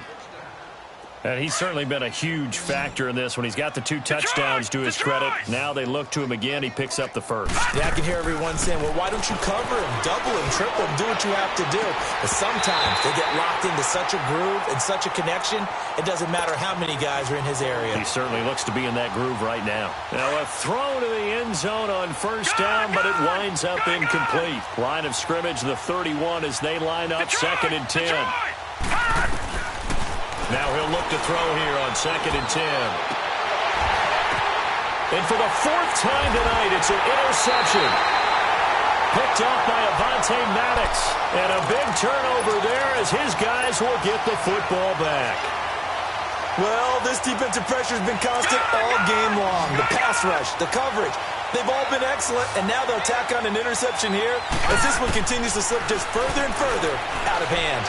And he's certainly been a huge factor in this when he's got the 2 touchdowns to his credit. Now they look to him again. He picks up the 1st. Yeah, I can hear everyone saying, well, why don't you cover him, double him, triple him, do what you have to do. But sometimes they get locked into such a groove and such a connection, it doesn't matter how many guys are in his area. He certainly looks to be in that groove right now. Now a throw to the end zone on 1st down, but it winds up incomplete. Line of scrimmage, the 31 as they line up 2nd and 10. Now he'll look to throw here on 2nd and 10. And for the 4th time tonight, it's an interception. Picked off by Avonte Maddox. And a big turnover there as his guys will get the football back. Well, this defensive pressure has been constant all game long. The pass rush, the coverage, they've all been excellent, and now they'll tack on an interception here as this one continues to slip just further and further out of hand.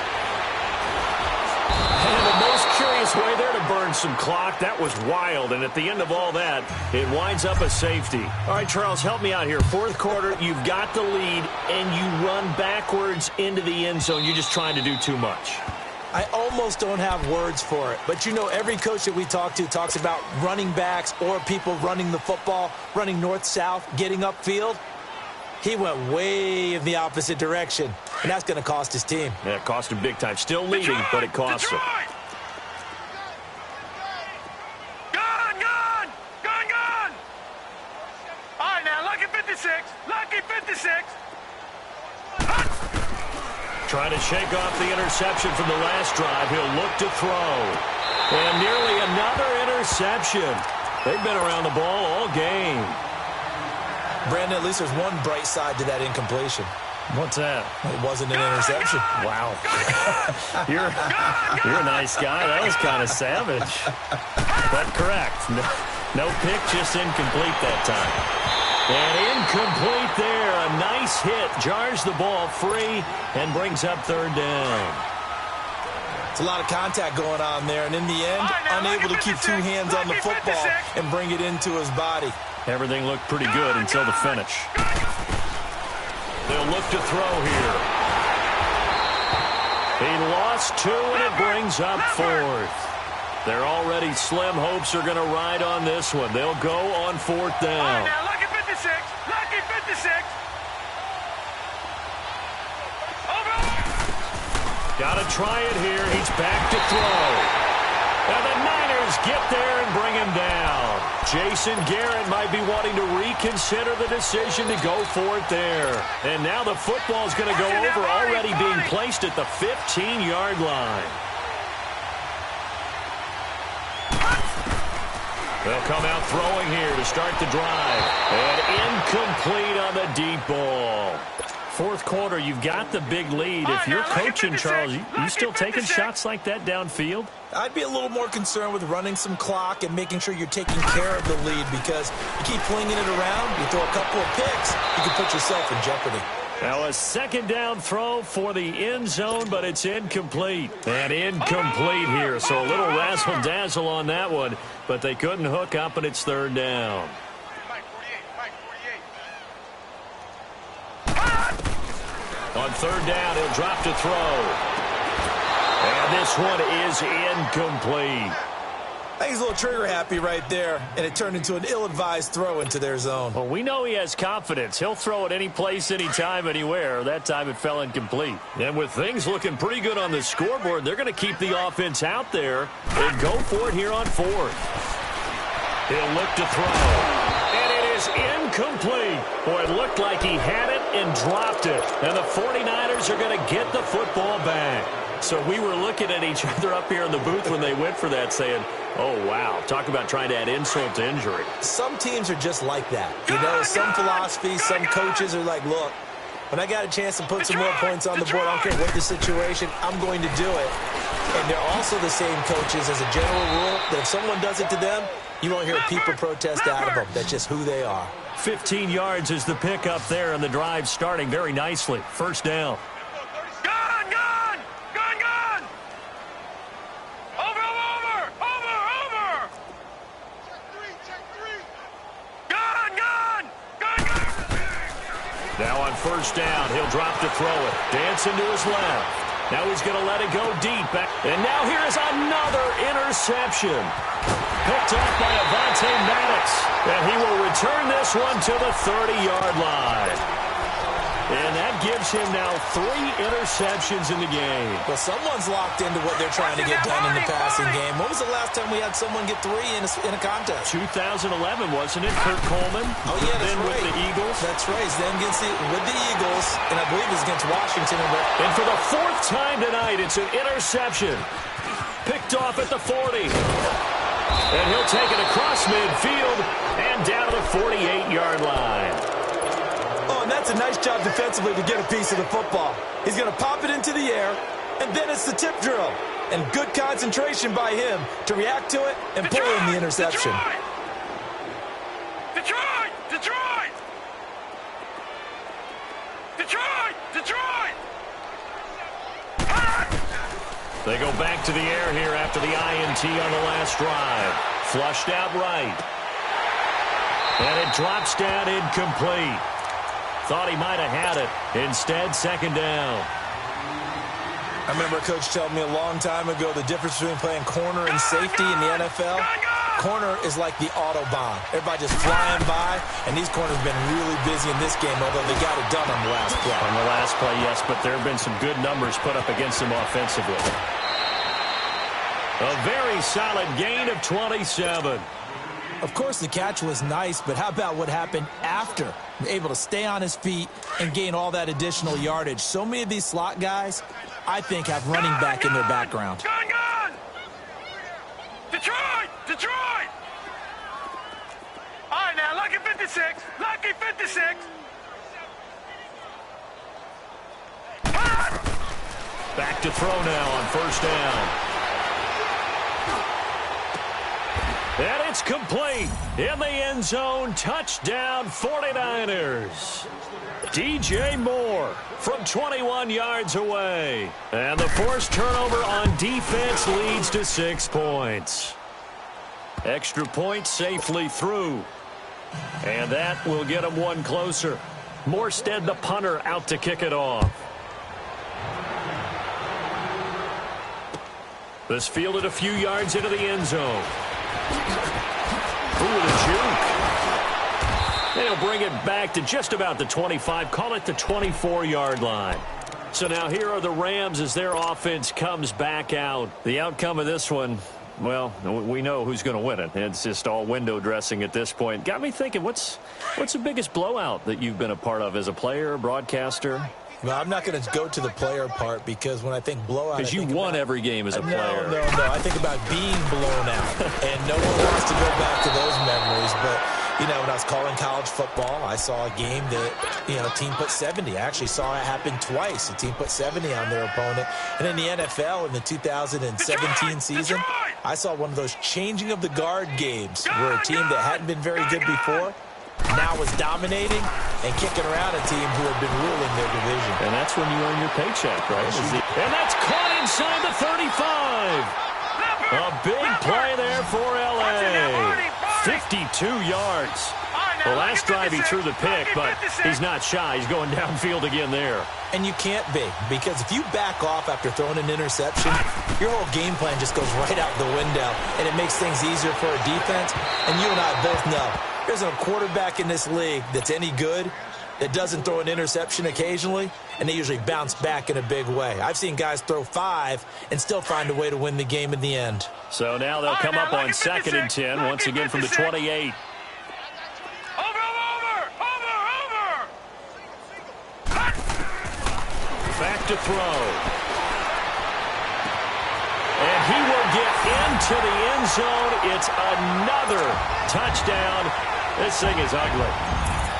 And the most curious way there to burn some clock. That was wild. And at the end of all that, it winds up a safety. All right, Charles, help me out here. 4th quarter, you've got the lead, and you run backwards into the end zone. You're just trying to do too much. I almost don't have words for it. But, you know, every coach that we talk to talks about running backs or people running the football, running north-south, getting upfield. He went way in the opposite direction, and that's going to cost his team. Yeah, it cost him big time. Still leading, but it costs him. Gun! All right, now, lucky 56. Lucky 56. Trying to shake off the interception from the last drive. He'll look to throw. And nearly another interception. They've been around the ball all game. Brandon, at least there's one bright side to that incompletion. What's that? It wasn't an interception. Wow. You're a nice guy. That was kind of savage. But correct. No pick, just incomplete that time. And incomplete there. A nice hit. Jars the ball free and brings up 3rd down. It's a lot of contact going on there. And in the end, unable to keep 2 hands on the football and bring it into his body. Everything looked pretty good until the finish. They'll look to throw here. He lost 2, and it brings up 4th. They're already slim hopes are going to ride on this one. They'll go on 4th down. Now, lucky 56. Lucky 56. Got to try it here. He's back to throw. And the Niners get there and bring him down. Jason Garrett might be wanting to reconsider the decision to go for it there. And now the football's going to go over, already being placed at the 15-yard line. They'll come out throwing here to start the drive. And incomplete on the deep ball. Fourth quarter, you've got the big lead. If you're coaching, Charles, you still taking shots like that downfield? I'd be a little more concerned with running some clock and making sure you're taking care of the lead, because you keep flinging it around, you throw a couple of picks, you can put yourself in jeopardy. Now a second down throw for the end zone, but it's incomplete. And incomplete here, so a little razzle-dazzle on that one, but they couldn't hook up, and it's third down. On third down, he'll drop to throw. And this one is incomplete. I think he's a little trigger happy right there, and it turned into an ill-advised throw into their zone. Well, we know he has confidence. He'll throw it any place, anytime, anywhere. That time it fell incomplete. And with things looking pretty good on the scoreboard, they're going to keep the offense out there and go for it here on fourth. He'll look to throw. And it is incomplete. Boy, it looked like he had it and dropped it. And the 49ers are going to get the football back. So we were looking at each other up here in the booth when they went for that, saying, oh, wow, talk about trying to add insult to injury. Some teams are just like that. You know, some philosophies, some coaches are like, look, when I got a chance to put some more points on the board, I don't care what the situation, I'm going to do it. And they're also the same coaches as a general rule that if someone does it to them, you won't hear people protest out of them. That's just who they are. 15 yards is the pickup there, and the drive starting very nicely. First down. Now on first down, he'll drop to throw it. Dancing to his left. Now he's going to let it go deep. And now here is another interception. Picked off by Avonte Maddox. And he will return this one to the 30-yard line. And that gives him now 3 interceptions in the game. Well, someone's locked into what they're trying to get done in the passing game. When was the last time we had someone get 3 in a contest? 2011, wasn't it? Kurt Coleman. Oh, yeah, that's then right. With the Eagles. That's right. Then with the Eagles, and I believe it's against Washington. And for the 4th time tonight, it's an interception. Picked off at the 40. And he'll take it across midfield and down to the 48-yard line. Oh, and that's a nice job defensively to get a piece of the football. He's going to pop it into the air, and then it's the tip drill. And good concentration by him to react to it and pull in the interception. Detroit! Detroit! Detroit! Detroit! They go back to the air here after the INT on the last drive. Flushed out right. And it drops down incomplete. Thought he might have had it. Instead, second down. I remember a coach telling me a long time ago the difference between playing corner and safety in the NFL. Corner is like the Autobahn. Everybody just flying by, and these corners have been really busy in this game, although they got it done on the last play. On the last play, yes, but there have been some good numbers put up against them offensively. A very solid gain of 27. Of course, the catch was nice, but how about what happened after? Able to stay on his feet and gain all that additional yardage. So many of these slot guys, I think, have running back in their background. Gun! Detroit! Detroit! All right, now, lucky 56. Lucky 56. Back to throw now on first down. And it's complete. In the end zone, touchdown 49ers. DJ Moore from 21 yards away. And the forced turnover on defense leads to 6 points. Extra point safely through. And that will get them one closer. Morstead, the punter, out to kick it off. This fielded a few yards into the end zone. Ooh, the juke. They'll bring it back to just about the 25. Call it the 24-yard line. So now here are the Rams as their offense comes back out. The outcome of this one, well, we know who's going to win it. It's just all window dressing at this point. Got me thinking, what's the biggest blowout that you've been a part of as a player, broadcaster? Well, I'm not going to go to the player part because when I think blowout, because you won every game as a player. No. I think about being blown out, and no one wants to go back to those memories. But you know, when I was calling college football, I saw a game that a team put 70. I actually saw it happen twice. A team put 70 on their opponent, and in the NFL in the 2017 season, I saw one of those changing of the guard games where a team that hadn't been very good before now was dominating and kicking around a team who had been ruling their division. And that's when you earn your paycheck, right? And that's caught inside the 35. A big play there for L.A. 52 yards. The last drive he threw the pick, but he's not shy. He's going downfield again there. And you can't be, because if you back off after throwing an interception, your whole game plan just goes right out the window, and it makes things easier for a defense. And you and I both know there's a quarterback in this league that's any good that doesn't throw an interception occasionally, and they usually bounce back in a big way. I've seen guys throw 5 and still find a way to win the game in the end. So now they'll come up on 2nd and 10, once again from the 28. Back to throw. And he will get into the end zone. It's another touchdown. This thing is ugly.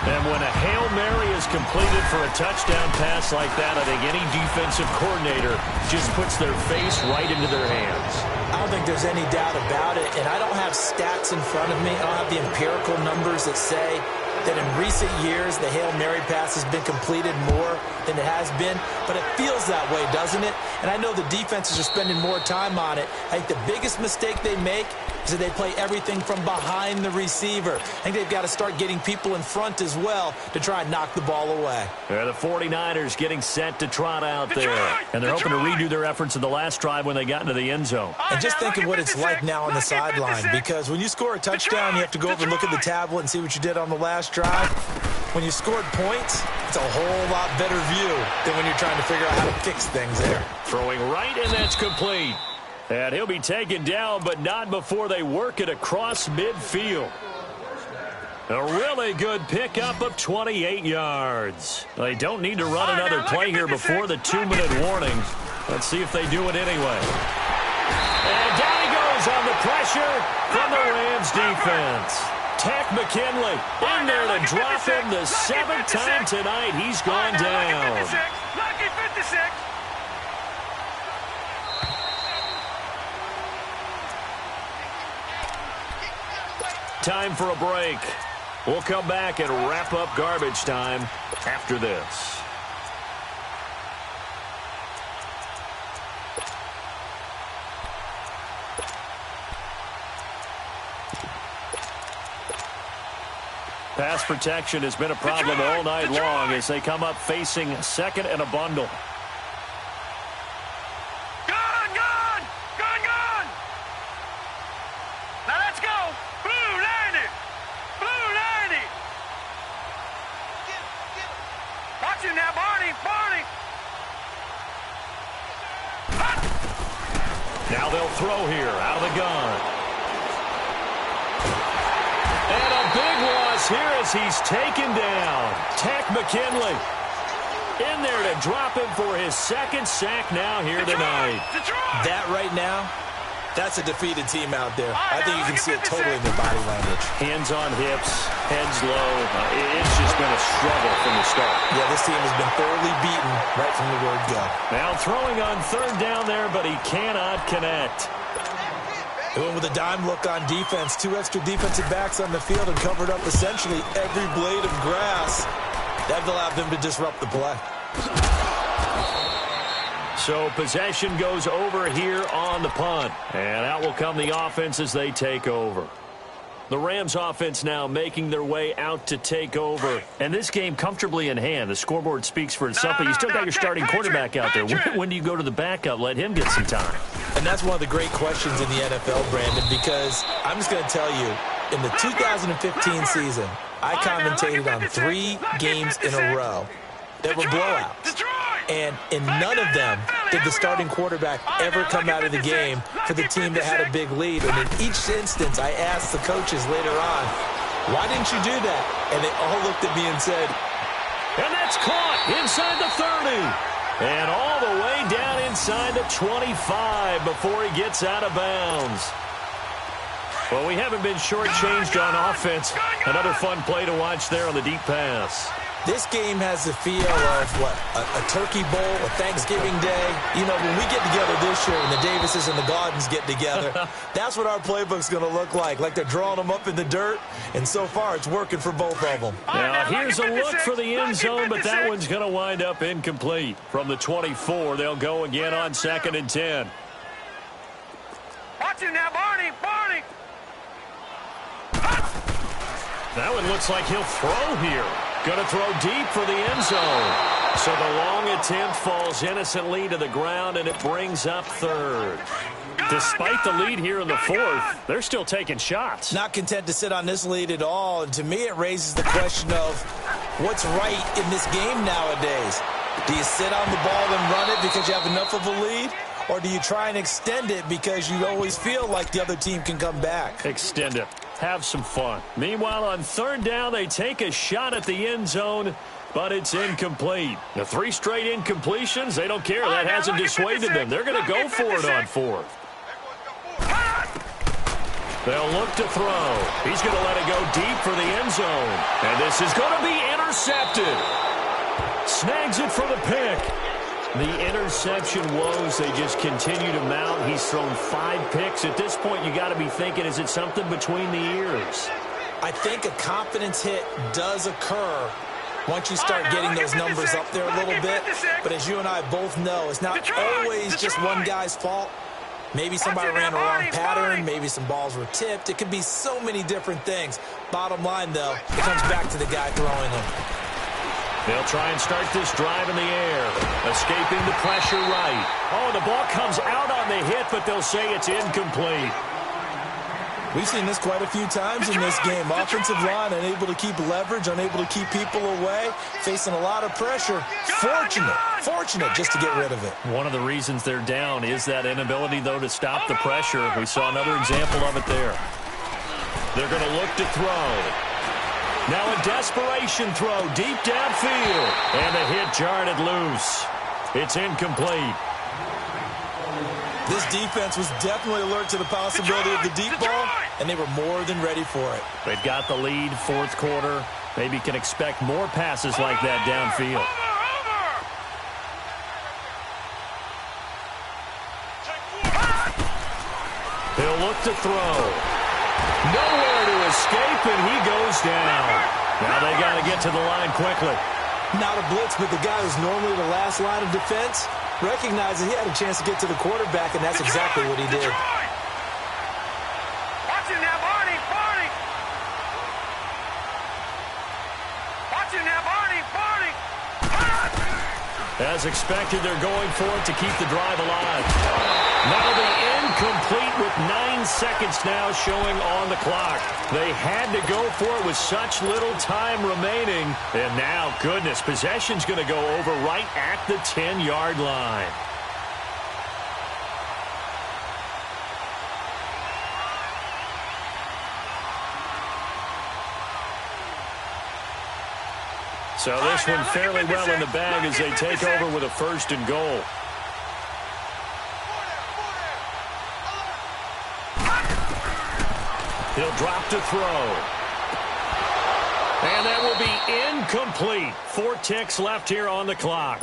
And when a Hail Mary is completed for a touchdown pass like that, I think any defensive coordinator just puts their face right into their hands. I don't think there's any doubt about it, and I don't have stats in front of me. I don't have the empirical numbers that say that in recent years the Hail Mary pass has been completed more than it has been, but it feels that way, doesn't it? And I know the defenses are spending more time on it. I think the biggest mistake they make is that they play everything from behind the receiver. I think they've got to start getting people in front as well to try and knock the ball away. Yeah, the 49ers getting set to trot out there. And they're hoping to redo their efforts in the last drive when they got into the end zone. And just think of what it's like now on the sideline, because when you score a touchdown, you have to go over and look at the tablet and see what you did on the last drive. When you scored points, it's a whole lot better view than when you're trying to figure out how to fix things there. Throwing right, and that's complete. And he'll be taken down, but not before they work it across midfield. A really good pickup of 28 yards. They don't need to run another play here before the 2-minute warning. Let's see if they do it anyway. And down he goes on the pressure from the Rams defense. Takk McKinley in there to drop him the 7th time tonight. He's gone down. Lucky 56. Time for a break. We'll come back and wrap up garbage time after this. Pass protection has been a problem all night long as they come up facing 2nd and a bundle. Now let's go. Blue 90. Blue 90. Watch him now, Barney. Barney. Now they'll throw here out of the gun. And a big loss here as he's taken down. Takk McKinley in there to drop him for his 2nd sack now here tonight. That right now, that's a defeated team out there. I think you can see it totally in their body language. Hands on hips, heads low. It's just been a struggle from the start. Yeah, this team has been thoroughly beaten right from the word go. Now throwing on 3rd down there, but he cannot connect. They went with a dime look on defense. 2 extra defensive backs on the field and covered up essentially every blade of grass. That allowed them to disrupt the play. So possession goes over here on the punt. And out will come the offense as they take over. The Rams offense now making their way out to take over. And this game comfortably in hand. The scoreboard speaks for itself, but you still got your starting quarterback out there. When do you go to the backup? Let him get some time. And that's one of the great questions in the NFL, Brandon, because I'm just going to tell you, in the 2015 season, I commentated on 3 games in a row that were blowouts. And in none of them did the starting quarterback ever come out of the game for the team that had a big lead. And in each instance, I asked the coaches later on, why didn't you do that? And they all looked at me and said, and that's caught inside the 30. And all the way down inside the 25 before he gets out of bounds. Well, we haven't been shortchanged on offense. Another fun play to watch there on the deep pass. This game has the feel of, a turkey bowl, a Thanksgiving day. You know, when we get together this year, when the Davises and the Gaudens get together, that's what our playbook's going to look like they're drawing them up in the dirt, and so far it's working for both of them. Now, here's a look for the end zone, but that one's going to wind up incomplete. From the 24, they'll go again on 2nd and 10. Watch him now, Barney. That one looks like he'll throw here. Going to throw deep for the end zone. So the long attempt falls innocently to the ground, and it brings up 3rd. Despite the lead here in the 4th, they're still taking shots. Not content to sit on this lead at all, and to me it raises the question of what's right in this game nowadays. Do you sit on the ball and run it because you have enough of a lead? Or do you try and extend it because you always feel like the other team can come back? Extend it. Have some fun. Meanwhile, on 3rd down, they take a shot at the end zone, but it's incomplete. The 3 straight incompletions, they don't care. That hasn't dissuaded them. They're going to go for it on 4th. They'll look to throw. He's going to let it go deep for the end zone. And this is going to be intercepted. Snags it for the pick. The interception woes, they just continue to mount. He's thrown 5 picks. At this point, you got to be thinking, is it something between the ears? I think a confidence hit does occur once you start getting those numbers up there a little bit. But as you and I both know, it's not always just one guy's fault. Maybe somebody ran a wrong pattern. Maybe some balls were tipped. It could be so many different things. Bottom line, though, it comes back to the guy throwing them. They'll try and start this drive in the air. Escaping the pressure right. Oh, the ball comes out on the hit, but they'll say it's incomplete. We've seen this quite a few times in this game. Offensive line unable to keep leverage, unable to keep people away, facing a lot of pressure. Fortunate just to get rid of it. One of the reasons they're down is that inability, though, to stop the pressure. We saw another example of it there. They're going to look to throw. Now a desperation throw deep downfield. And the hit jarred it loose. It's incomplete. This defense was definitely alert to the possibility of the deep ball, and they were more than ready for it. They've got the lead, 4th quarter. Maybe can expect more passes like that downfield. He'll look to throw. Nowhere to escape, and he goes down. Now they got to get to the line quickly. Not a blitz, but the guy who's normally the last line of defense recognized that he had a chance to get to the quarterback, and that's exactly what he did. Watch him now, Barney. Watch him now, Barney. As expected, they're going for it to keep the drive alive. That'll be incomplete with 9 seconds now showing on the clock. They had to go for it with such little time remaining. And now, goodness, possession's going to go over right at the 10-yard line. So this one fairly well in the bag as they take over with a 1st and goal. He'll drop to throw. And that will be incomplete. 4 ticks left here on the clock.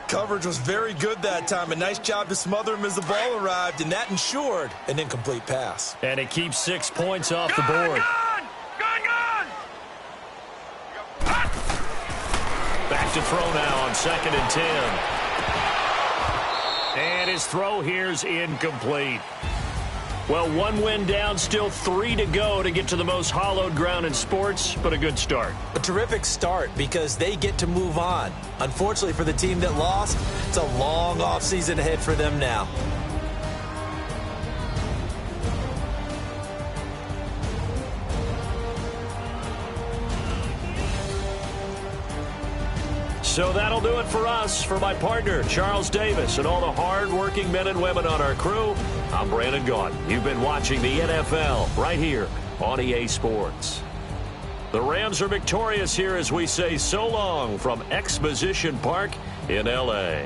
Coverage was very good that time. A nice job to smother him as the ball arrived, and that ensured an incomplete pass. And it keeps 6 points off the board. Gone! Back to throw now on 2nd and 10. And his throw here's incomplete. Well, 1 win down, still 3 to go to get to the most hallowed ground in sports, but a good start. A terrific start because they get to move on. Unfortunately for the team that lost, it's a long offseason ahead for them now. So that'll do it for us. For my partner, Charles Davis, and all the hard-working men and women on our crew, I'm Brandon Gaudin. You've been watching the NFL right here on EA Sports. The Rams are victorious here as we say so long from Exposition Park in L.A.